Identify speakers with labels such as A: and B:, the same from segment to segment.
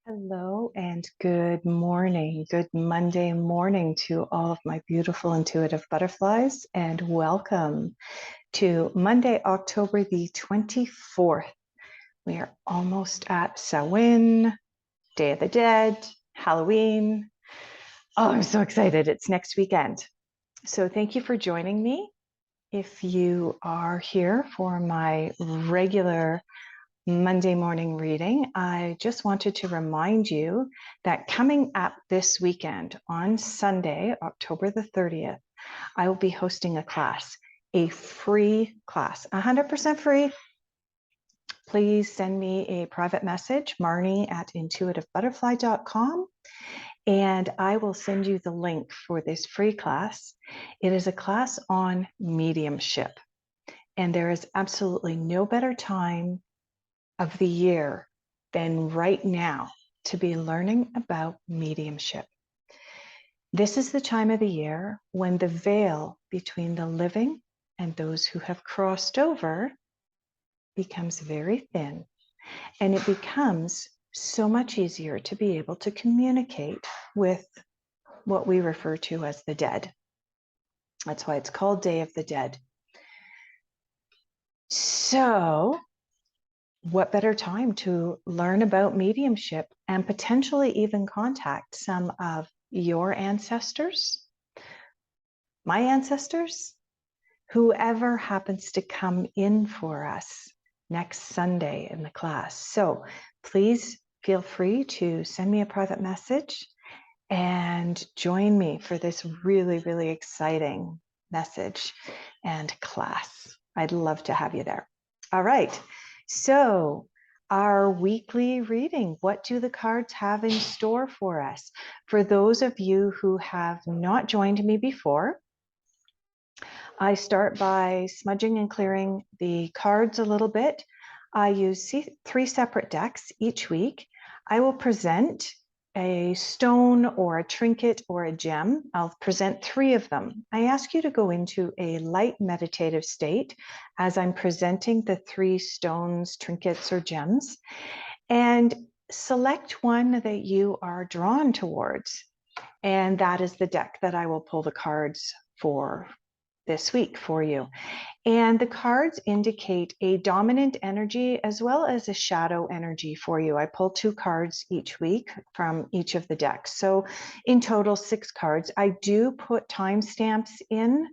A: Hello and good morning. Good Monday morning to all of my beautiful intuitive butterflies, and welcome to Monday, October the 24th. We are almost at Samhain, Day of the Dead, Halloween. Oh, I'm so excited. It's next weekend. So thank you for joining me. If you are here for my regular Monday morning reading, I just wanted to remind you that coming up this weekend on Sunday, October the 30th, I will be hosting a class, a free class, 100% free. Please send me a private message, marnie@intuitivebutterfly.com, and I will send you the link for this free class. It is a class on mediumship, and there is absolutely no better time of the year than right now to be learning about mediumship. This is the time of the year when the veil between the living and those who have crossed over becomes very thin, and it becomes so much easier to be able to communicate with what we refer to as the dead. That's why it's called Day of the Dead. So what better time to learn about mediumship and potentially even contact some of your ancestors, my ancestors, whoever happens to come in for us next Sunday in the class. So please feel free to send me a private message and join me for this really, really exciting message and class. I'd love to have you there. All right. So our weekly reading, what do the cards have in store for us? For those of you who have not joined me before, I start by smudging and clearing the cards a little bit. I use 3 separate decks each week. I will present a stone or a trinket or a gem. I'll present 3 of them. I ask you to go into a light meditative state as I'm presenting the 3 stones, trinkets, or gems, and select one that you are drawn towards. And that is the deck that I will pull the cards for this week for you. And the cards indicate a dominant energy as well as a shadow energy for you. I pull 2 cards each week from each of the decks. So in total, 6 cards. I do put timestamps in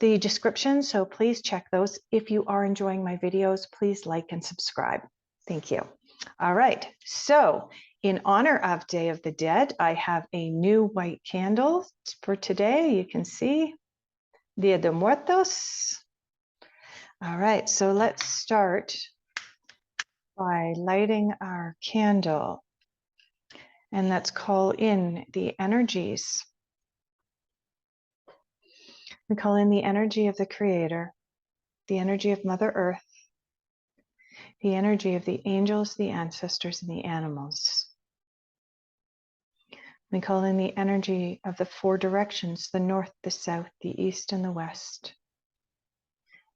A: the description, so please check those. If you are enjoying my videos, please like and subscribe. Thank you. All right, so in honor of Day of the Dead, I have a new white candle for today. You can see Dia de Muertos. All right, so let's start by lighting our candle, and let's call in the energies. We call in the energy of the Creator, the energy of Mother Earth, the energy of the angels, the ancestors, and the animals. We call in the energy of the 4 directions, the north, the south, the east, and the west.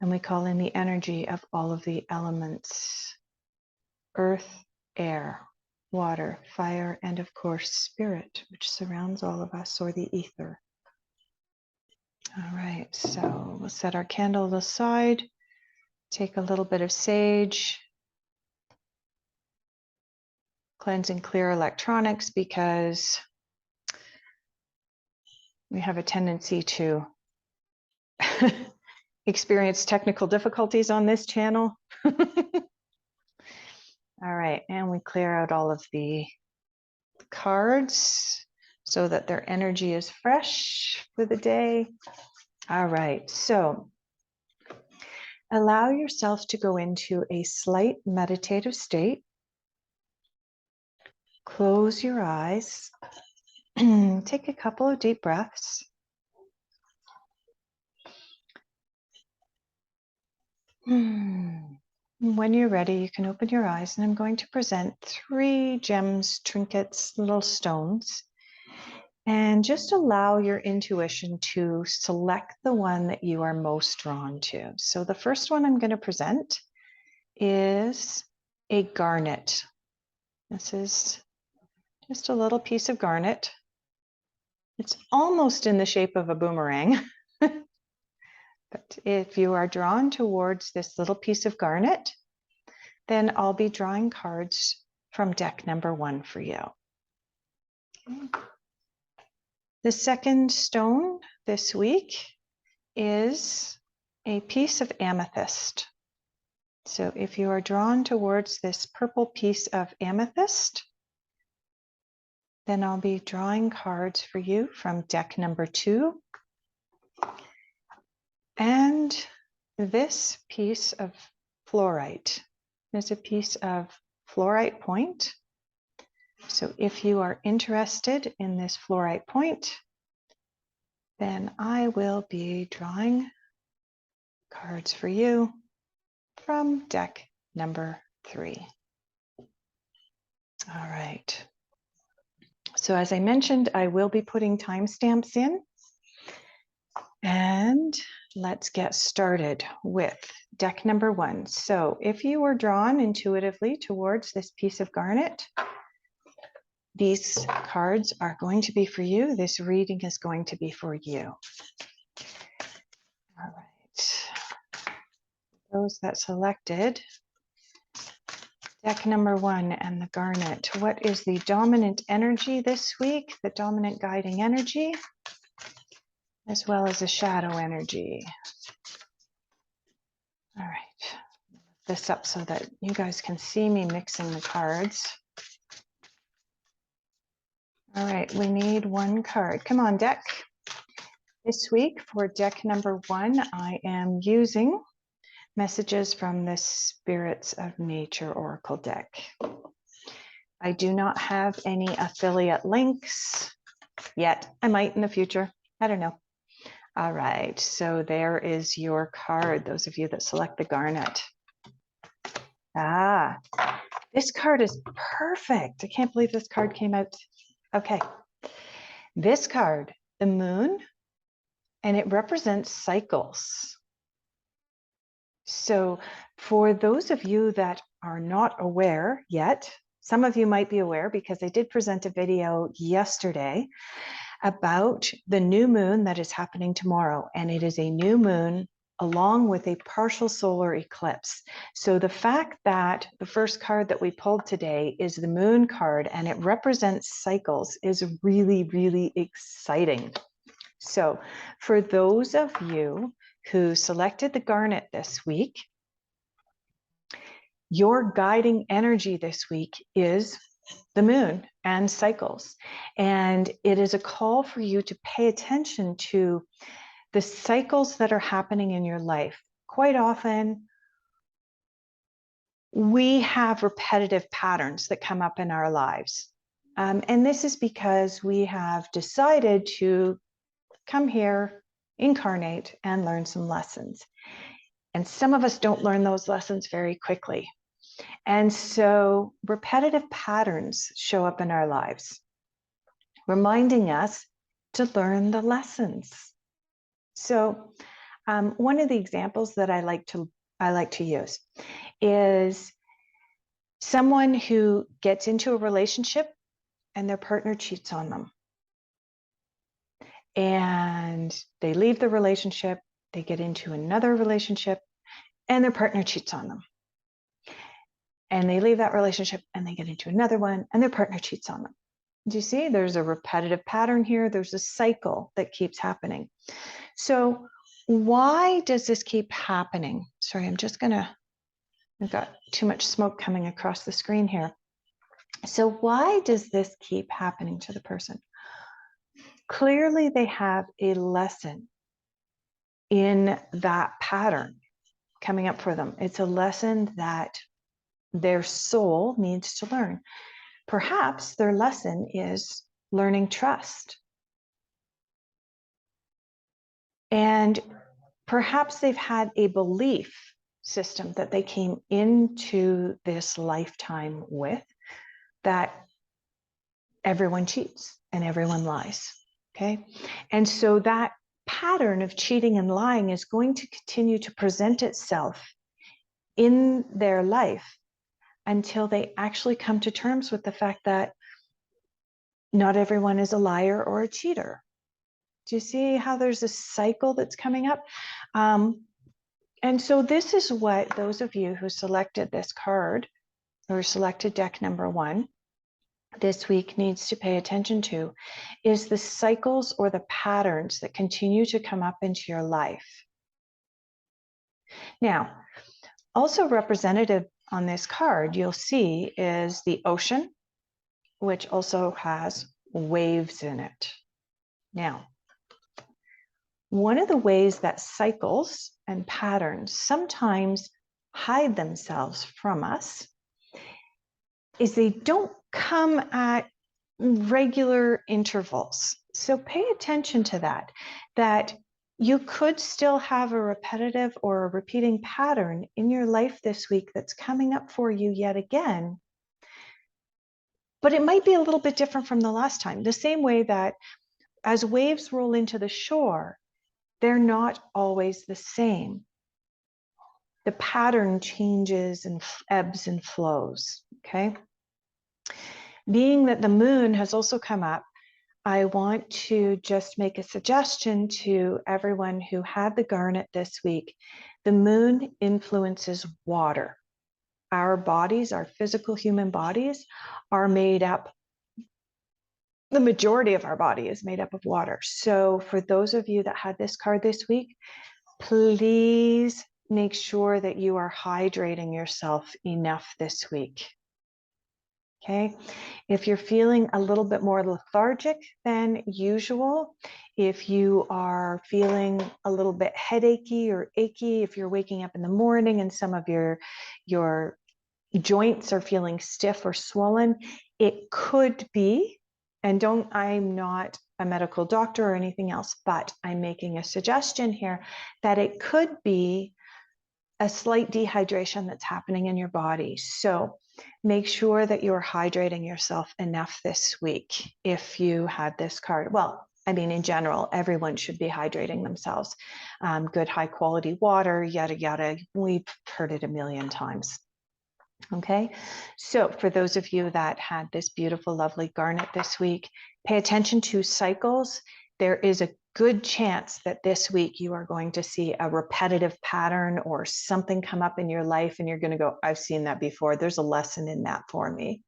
A: And we call in the energy of all of the elements: earth, air, water, fire, and of course, spirit, which surrounds all of us, or the ether. All right, so we'll set our candle aside, take a little bit of sage, cleanse and clear electronics, because we have a tendency to experience technical difficulties on this channel. All right, and we clear out all of the cards so that their energy is fresh for the day. All right, so allow yourself to go into a slight meditative state. Close your eyes. Take a couple of deep breaths. When you're ready, you can open your eyes, and I'm going to present 3 gems, trinkets, little stones, and just allow your intuition to select the one that you are most drawn to. So the first one I'm going to present is a garnet. This is just a little piece of garnet. It's almost in the shape of a boomerang. But if you are drawn towards this little piece of garnet, then I'll be drawing cards from deck number 1 for you. The second stone this week is a piece of amethyst. So if you are drawn towards this purple piece of amethyst, then I'll be drawing cards for you from deck number 2. And this piece of Flourite is a piece of Flourite Pointe. So if you are interested in this Flourite Pointe, then I will be drawing cards for you from deck number 3. All right. So as I mentioned, I will be putting timestamps in. And let's get started with deck number 1. So if you were drawn intuitively towards this piece of garnet, these cards are going to be for you. This reading is going to be for you. All right. Those that selected deck number 1 and the garnet, what is the dominant energy this week? The dominant guiding energy, as well as the shadow energy. All right, this up so that you guys can see me mixing the cards. All right, we need 1 card. Come on, deck. This week for deck number 1, I am using messages from the Spirits of Nature Oracle deck. I do not have any affiliate links yet. I might in the future. I don't know. All right, so there is your card, those of you that select the garnet. Ah, this card is perfect. I can't believe this card came out. Okay, this card, the moon, and it represents cycles. So for those of you that are not aware yet, some of you might be aware because I did present a video yesterday about the new moon that is happening tomorrow, and it is a new moon along with a partial solar eclipse. So the fact that the first card that we pulled today is the moon card and it represents cycles is really, really exciting. So for those of you who selected the garnet this week, your guiding energy this week is the moon and cycles. And it is a call for you to pay attention to the cycles that are happening in your life. Quite often, we have repetitive patterns that come up in our lives. And this is because we have decided to come here, incarnate, and learn some lessons. And some of us don't learn those lessons very quickly. And so repetitive patterns show up in our lives, reminding us to learn the lessons. So one of the examples that I like to use is someone who gets into a relationship and their partner cheats on them. And they leave the relationship, they get into another relationship, and their partner cheats on them. And they leave that relationship and they get into another one and their partner cheats on them. Do you see? There's a repetitive pattern here. There's a cycle that keeps happening. So why does this keep happening? Sorry, I've got too much smoke coming across the screen here. So why does this keep happening to the person? Clearly they have a lesson in that pattern coming up for them. It's a lesson that their soul needs to learn. Perhaps their lesson is learning trust. And perhaps they've had a belief system that they came into this lifetime with, that everyone cheats and everyone lies. Okay. And so that pattern of cheating and lying is going to continue to present itself in their life until they actually come to terms with the fact that Not everyone is a liar or a cheater. Do you see how there's a cycle that's coming up? And so this is what those of you who selected this card or selected deck number 1 this week needs to pay attention to, is the cycles or the patterns that continue to come up into your life. Now, also representative on this card, you'll see, is the ocean, which also has waves in it. Now, one of the ways that cycles and patterns sometimes hide themselves from us is they don't come at regular intervals. So pay attention to that you could still have a repetitive or a repeating pattern in your life this week that's coming up for you yet again, but it might be a little bit different from the last time. The same way that as waves roll into the shore, they're not always the same. The pattern changes and ebbs and flows, okay? Being that the moon has also come up, I want to just make a suggestion to everyone who had the Garnet this week. The moon influences water. Our bodies, our physical human bodies, are made up, the majority of our body is made up of water. So for those of you that had this card this week, please make sure that you are hydrating yourself enough this week. Okay, if you're feeling a little bit more lethargic than usual, if you are feeling a little bit headachy or achy, if you're waking up in the morning and some of your joints are feeling stiff or swollen, it could be, and I'm not a medical doctor or anything else, but I'm making a suggestion here that it could be a slight dehydration that's happening in your body. So make sure that you're hydrating yourself enough this week if you had this card. Well, I mean, in general, everyone should be hydrating themselves. Good high quality water, yada, yada. We've heard it a million times. Okay, so for those of you that had this beautiful, lovely Garnet this week, pay attention to cycles. There is a good chance that this week you are going to see a repetitive pattern or something come up in your life and you're going to go, I've seen that before. There's a lesson in that for me.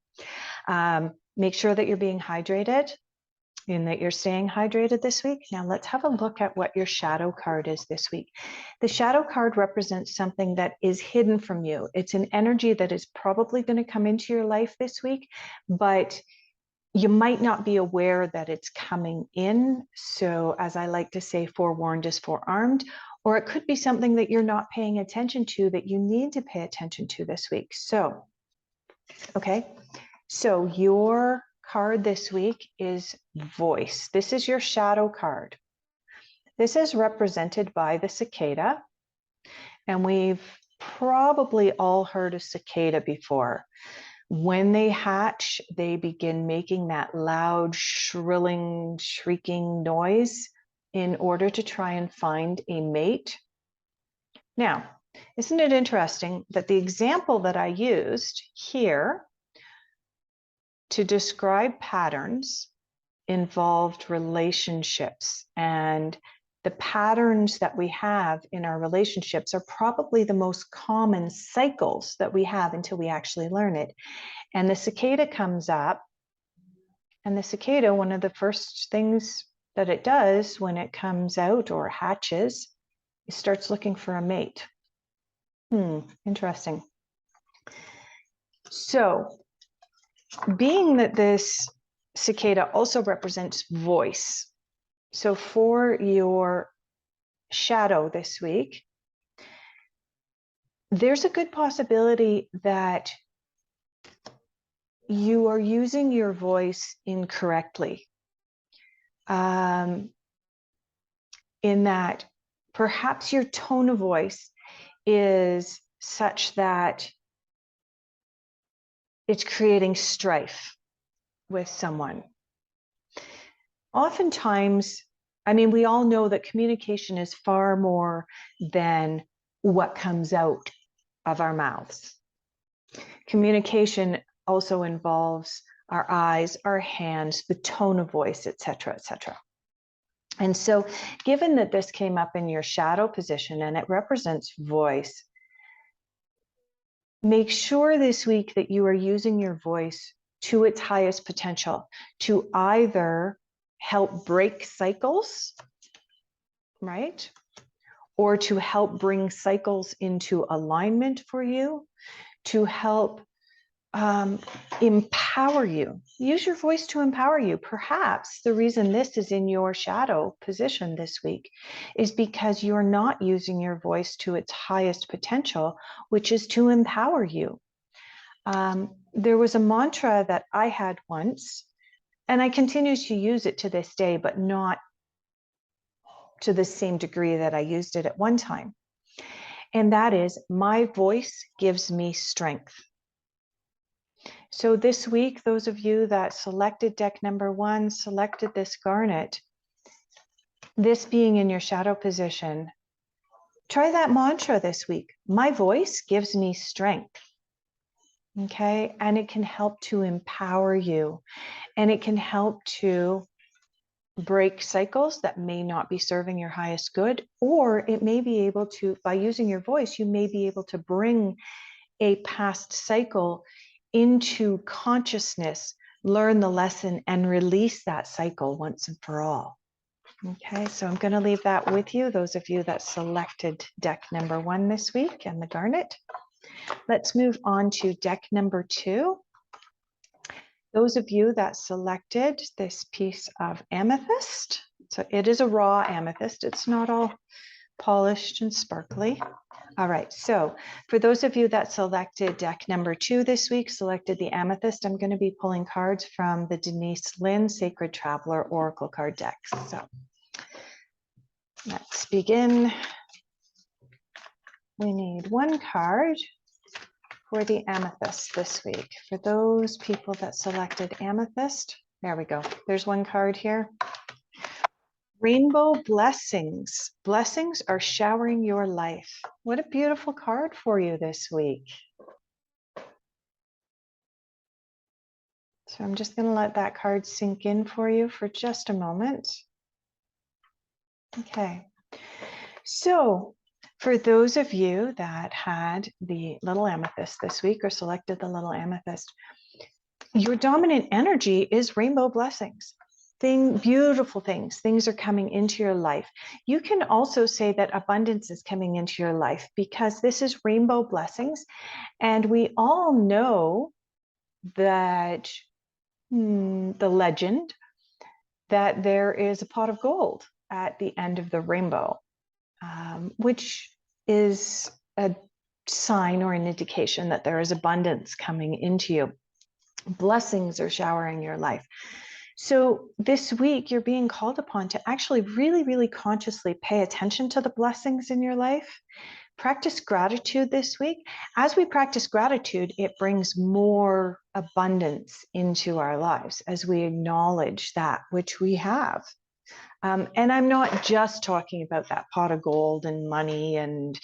A: Make sure that you're being hydrated and that you're staying hydrated this week. Now let's have a look at what your shadow card is this week. The shadow card represents something that is hidden from you. It's an energy that is probably going to come into your life this week, but you might not be aware that it's coming in. So as I like to say, forewarned is forearmed, or it could be something that you're not paying attention to that you need to pay attention to this week. So, okay, so your card this week is voice. This is your shadow card. This is represented by the cicada, and we've probably all heard of cicada before. When they hatch, they begin making that loud, shrilling, shrieking noise in order to try and find a mate. Now, isn't it interesting that the example that I used here to describe patterns involved relationships, and the patterns that we have in our relationships are probably the most common cycles that we have until we actually learn it. And the cicada comes up, and the cicada, one of the first things that it does when it comes out or hatches, it starts looking for a mate. Interesting. So being that this cicada also represents voice, so for your shadow this week, there's a good possibility that you are using your voice incorrectly. In that perhaps your tone of voice is such that it's creating strife with someone. Oftentimes, I mean, we all know that communication is far more than what comes out of our mouths. Communication also involves our eyes, our hands, the tone of voice, etc., etc. And so, given that this came up in your shadow position and it represents voice, make sure this week that you are using your voice to its highest potential to either help break cycles, right? Or to help bring cycles into alignment for you, to help empower you. Use your voice to empower you. Perhaps the reason this is in your shadow position this week is because you're not using your voice to its highest potential, which is to empower you. There was a mantra that I had once, and I continue to use it to this day, but not to the same degree that I used it at one time. And that is, my voice gives me strength. So this week, those of you that selected deck number 1, selected this Garnet, this being in your shadow position, try that mantra this week. My voice gives me strength. Okay, and it can help to empower you, and it can help to break cycles that may not be serving your highest good, or it may be able to, by using your voice, you may be able to bring a past cycle into consciousness, learn the lesson, and release that cycle once and for all. Okay, so I'm going to leave that with you, those of you that selected deck number 1 this week and the Garnet. Let's move on to deck number 2. Those of you that selected this piece of amethyst, so it is a raw amethyst, it's not all polished and sparkly. All right, so for those of you that selected deck number 2 this week, selected the amethyst, I'm going to be pulling cards from the Denise Lynn Sacred Traveler Oracle card deck. So let's begin. We need 1 card for the amethyst this week. For those people that selected amethyst, there we go. There's 1 card here. Rainbow blessings. Blessings are showering your life. What a beautiful card for you this week. So I'm just going to let that card sink in for you for just a moment. Okay. So for those of you that had the little amethyst this week or selected the little amethyst, your dominant energy is rainbow blessings. Beautiful things are coming into your life. You can also say that abundance is coming into your life because this is rainbow blessings. And we all know that the legend that there is a pot of gold at the end of the rainbow, which is a sign or an indication that there is abundance coming into you. Blessings are showering your life. So this week, you're being called upon to actually really, really consciously pay attention to the blessings in your life. Practice gratitude this week. As we practice gratitude, it brings more abundance into our lives as we acknowledge that which we have. And I'm not just talking about that pot of gold and money and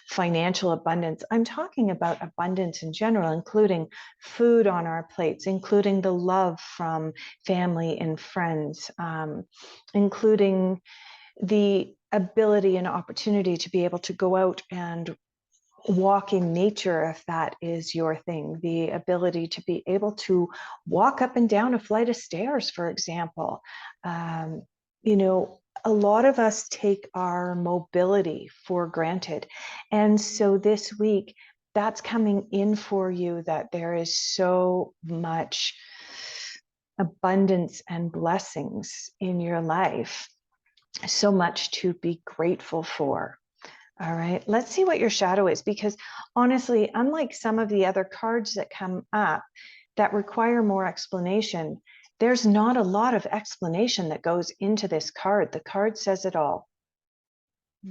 A: financial abundance. I'm talking about abundance in general, including food on our plates, including the love from family and friends, including the ability and opportunity to be able to go out and walk in nature if that is your thing, the ability to be able to walk up and down a flight of stairs, for example. You know, a lot of us take our mobility for granted. And so this week, that's coming in for you, that there is so much abundance and blessings in your life, so much to be grateful for. All right, let's see what your shadow is, because honestly, unlike some of the other cards that come up that require more explanation, there's not a lot of explanation that goes into this card. The card says it all.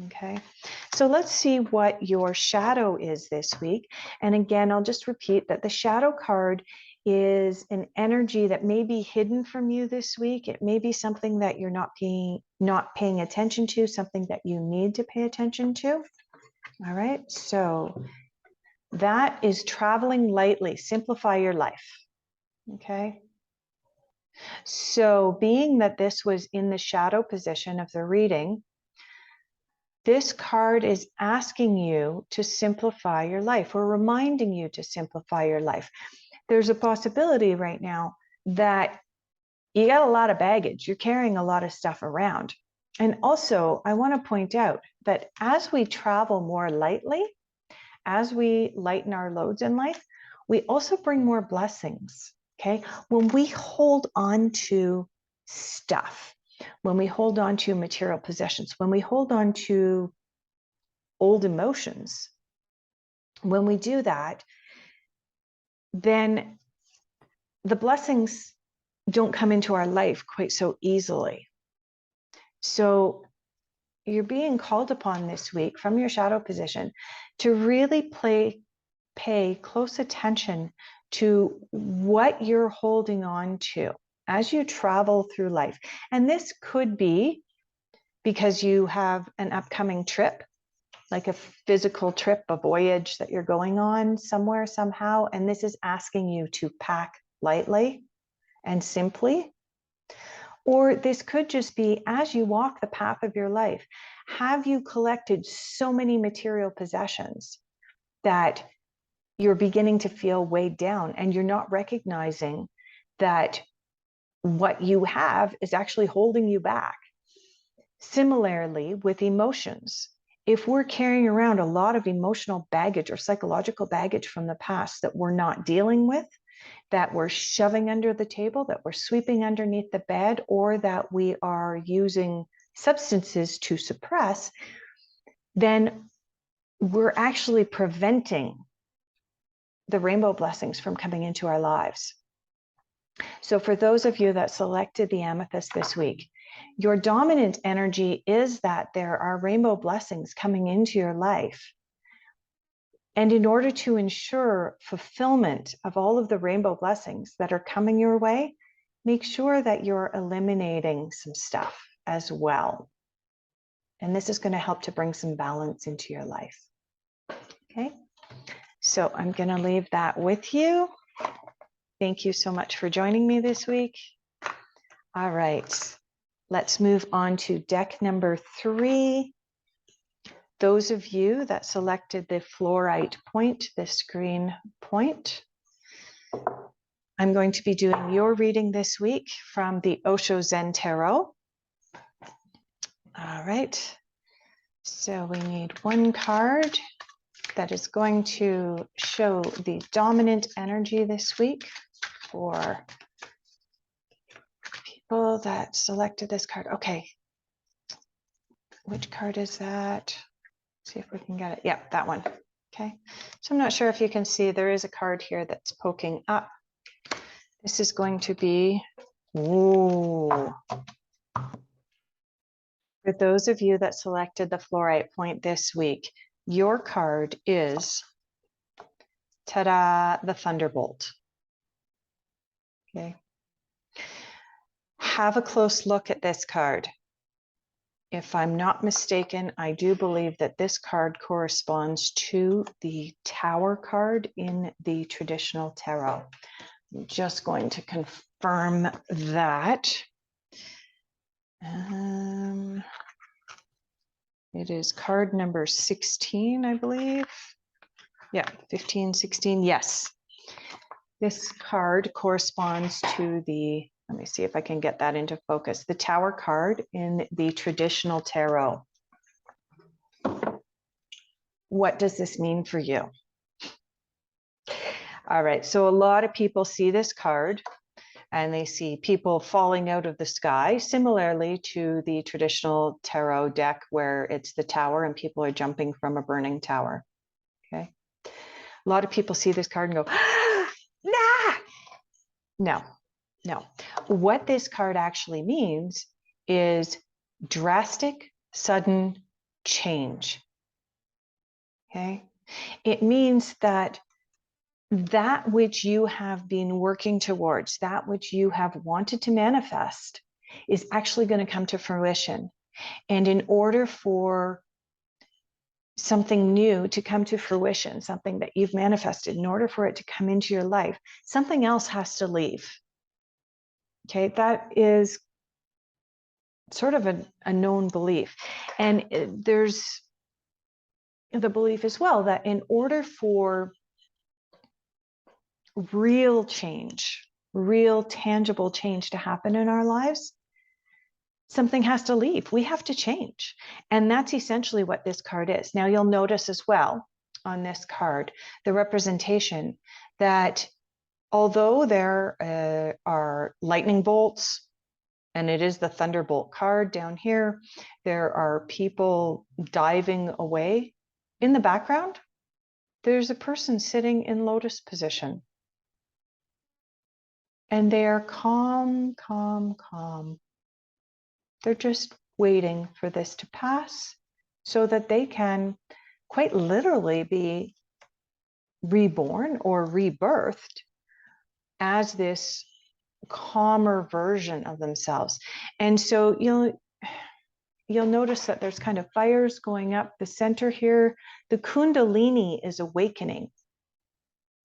A: Okay, so let's see what your shadow is this week. And again, I'll just repeat that the shadow card is an energy that may be hidden from you this week. It may be something that you're not paying attention to, something that you need to pay attention to. All right, so that is traveling lightly. Simplify your life. Okay. So being that this was in the shadow position of the reading, this card is asking you to simplify your life, or reminding you to simplify your life. There's a possibility right now that you got a lot of baggage. You're carrying a lot of stuff around. And also, I want to point out that as we travel more lightly, as we lighten our loads in life, we also bring more blessings. Okay. When we hold on to stuff, when we hold on to material possessions, when we hold on to old emotions, when we do that, then the blessings don't come into our life quite so easily. So you're being called upon this week from your shadow position to really pay close attention to what you're holding on to as you travel through life. And this could be because you have an upcoming trip, like a physical trip, a voyage that you're going on somewhere, somehow. And this is asking you to pack lightly and simply. Or this could just be as you walk the path of your life, have you collected so many material possessions that you're beginning to feel weighed down and you're not recognizing that what you have is actually holding you back? Similarly, with emotions, if we're carrying around a lot of emotional baggage or psychological baggage from the past that we're not dealing with, that we're shoving under the table, that we're sweeping underneath the bed, or that we are using substances to suppress, then we're actually preventing the rainbow blessings from coming into our lives. So for those of you that selected the amethyst this week, your dominant energy is that there are rainbow blessings coming into your life. And in order to ensure fulfillment of all of the rainbow blessings that are coming your way, make sure that you're eliminating some stuff as well. And this is going to help to bring some balance into your life. Okay, so I'm going to leave that with you. Thank you so much for joining me this week. All right, let's move on to deck number 3. Those of you that selected the Flourite Pointe, this green Pointe, I'm going to be doing your reading this week from the Osho Zen Tarot. All right, so we need one card that is going to show the dominant energy this week for people that selected this card. Okay, which card is that? See if we can get it. Yeah, that one. Okay, so I'm not sure if you can see, there is a card here that's poking up. This is going to be, ooh. For those of you that selected the Flourite Pointe this week, your card is, ta-da, the Thunderbolt. Okay. Have a close look at this card. If I'm not mistaken, I do believe that this card corresponds to the Tower card in the traditional tarot. I'm just going to confirm that. It is card number 16, I believe. Yeah, 15, 16, yes. This card corresponds to the, let me see if I can get that into focus, the Tower card in the traditional tarot. What does this mean for you? All right, so a lot of people see this card and they see people falling out of the sky, similarly to the traditional tarot deck where it's the Tower and people are jumping from a burning tower. Okay. A lot of people see this card and go, ah, nah. No, no. What this card actually means is drastic, sudden change. Okay. It means that that which you have been working towards, that which you have wanted to manifest, is actually going to come to fruition. And in order for something new to come to fruition, something that you've manifested, in order for it to come into your life, something else has to leave. Okay, that is sort of a known belief. And there's the belief as well that in order for real change, real tangible change to happen in our lives, something has to leave. We have to change. And that's essentially what this card is. Now, you'll notice as well on this card, the representation that although there are lightning bolts, and it is the Thunderbolt card down here, there are people diving away. In the background, there's a person sitting in lotus position. And they are calm, calm, calm. They're just waiting for this to pass so that they can quite literally be reborn or rebirthed as this calmer version of themselves. And so you'll notice that there's kind of fires going up the center here. The Kundalini is awakening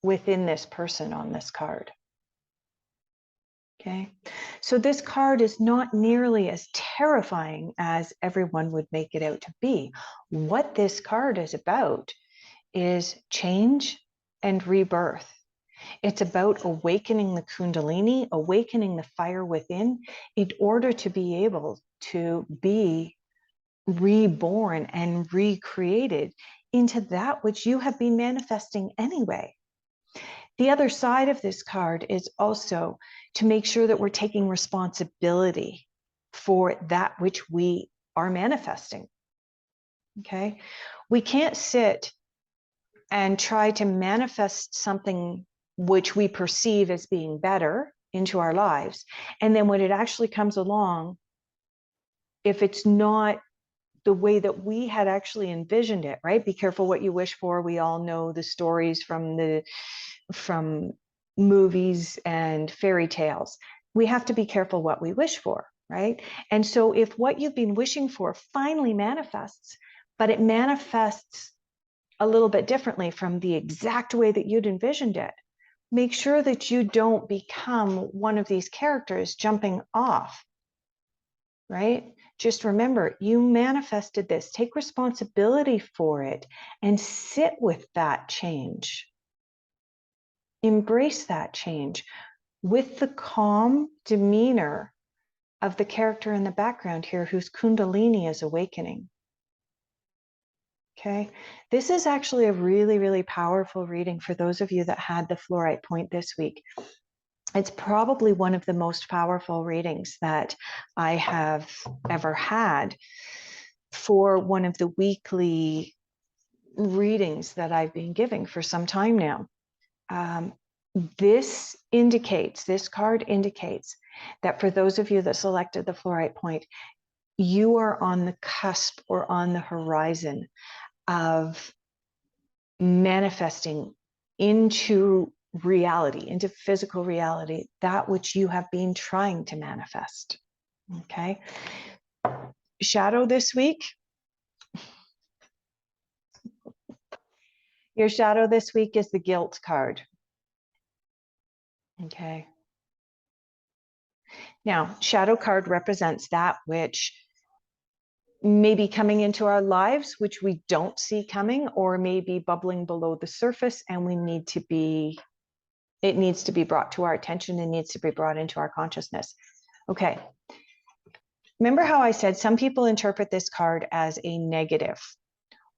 A: within this person on this card. Okay, so this card is not nearly as terrifying as everyone would make it out to be. What this card is about is change and rebirth. It's about awakening the Kundalini, awakening the fire within in order to be able to be reborn and recreated into that which you have been manifesting anyway. The other side of this card is also to make sure that we're taking responsibility for that which we are manifesting. Okay? We can't sit and try to manifest something which we perceive as being better into our lives. And then when it actually comes along, if it's not the way that we had actually envisioned it, right? Be careful what you wish for. We all know the stories from movies and fairy tales. We have to be careful what we wish for, right? And so if what you've been wishing for finally manifests, but it manifests a little bit differently from the exact way that you'd envisioned it, make sure that you don't become one of these characters jumping off, right? Just remember, you manifested this. Take responsibility for it and sit with that change. Embrace that change with the calm demeanor of the character in the background here whose Kundalini is awakening. Okay, this is actually a really, really powerful reading for those of you that had the Flourite Pointe this week. It's probably one of the most powerful readings that I have ever had for one of the weekly readings that I've been giving for some time now. This card indicates that for those of you that selected the Flourite Pointe, you are on the cusp or on the horizon of manifesting into reality, into physical reality, that which you have been trying to manifest. Okay. Shadow this week. Your shadow this week is the guilt card. Okay. Now, shadow card represents that which may be coming into our lives, which we don't see coming, or may be bubbling below the surface, and it needs to be brought to our attention. It needs to be brought into our consciousness. Okay. Remember how I said some people interpret this card as a negative,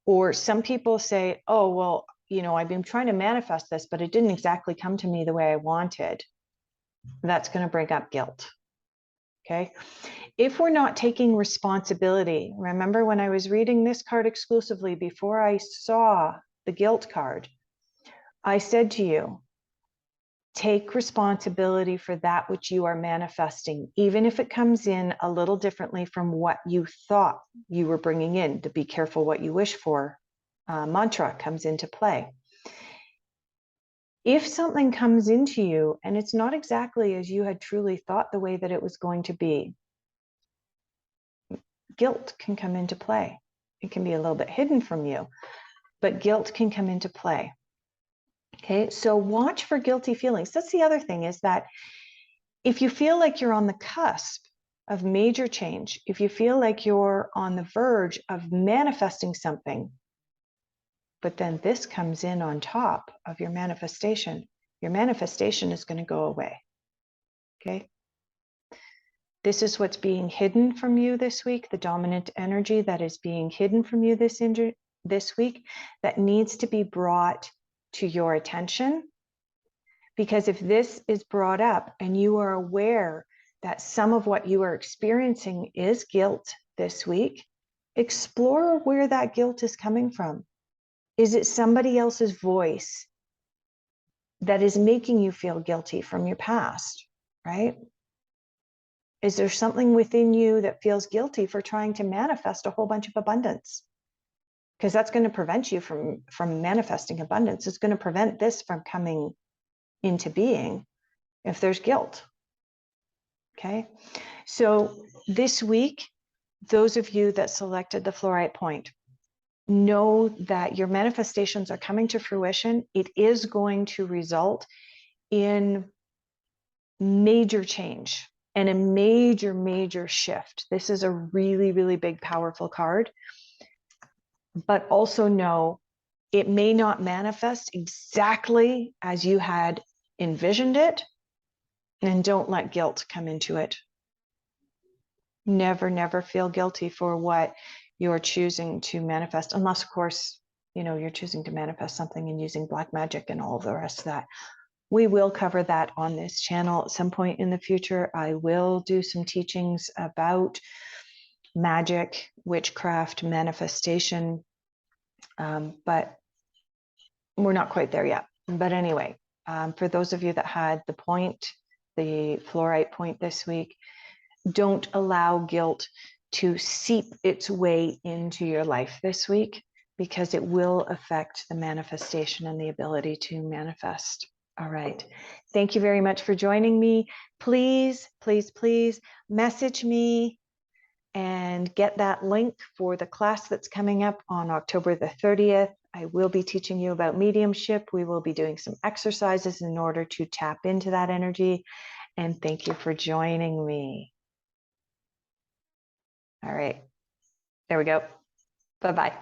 A: or some people say, oh, well, I've been trying to manifest this, but it didn't exactly come to me the way I wanted. That's going to bring up guilt. Okay. If we're not taking responsibility, remember when I was reading this card exclusively before I saw the guilt card, I said to you, take responsibility for that which you are manifesting, even if it comes in a little differently from what you thought you were bringing in. To be careful what you wish for mantra comes into play. If something comes into you and it's not exactly as you had truly thought the way that it was going to be, guilt can come into play. It can be a little bit hidden from you, but guilt can come into play. Okay, so watch for guilty feelings. That's the other thing, is that If you feel like you're on the cusp of major change, if you feel like you're on the verge of manifesting something, but then this comes in on top of your manifestation is going to go away. Okay? This is what's being hidden from you this week, the dominant energy that is being hidden from you this week, that needs to be brought to your attention. Because if this is brought up and you are aware that some of what you are experiencing is guilt this week, explore where that guilt is coming from. Is it somebody else's voice that is making you feel guilty from your past, right? Is there something within you that feels guilty for trying to manifest a whole bunch of abundance? Because that's going to prevent you from manifesting abundance. It's going to prevent this from coming into being if there's guilt. Okay. So this week, those of you that selected the Flourite Pointe, know that your manifestations are coming to fruition. It is going to result in major change and a major, major shift. This is a really, really big, powerful card. But also know it may not manifest exactly as you had envisioned it. And don't let guilt come into it. Never, never feel guilty for what you're choosing to manifest, unless, of course, you're choosing to manifest something and using black magic and all the rest of that. We will cover that on this channel at some point in the future. I will do some teachings about magic, witchcraft, manifestation, but we're not quite there yet. But anyway, for those of you that had the Flourite Pointe this week, don't allow guilt to seep its way into your life this week, because it will affect the manifestation and the ability to manifest. All right. Thank you very much for joining me. Please, please, please message me and get that link for the class that's coming up on October the 30th. I will be teaching you about mediumship. We will be doing some exercises in order to tap into that energy. And thank you for joining me. All right, there we go. Bye-bye.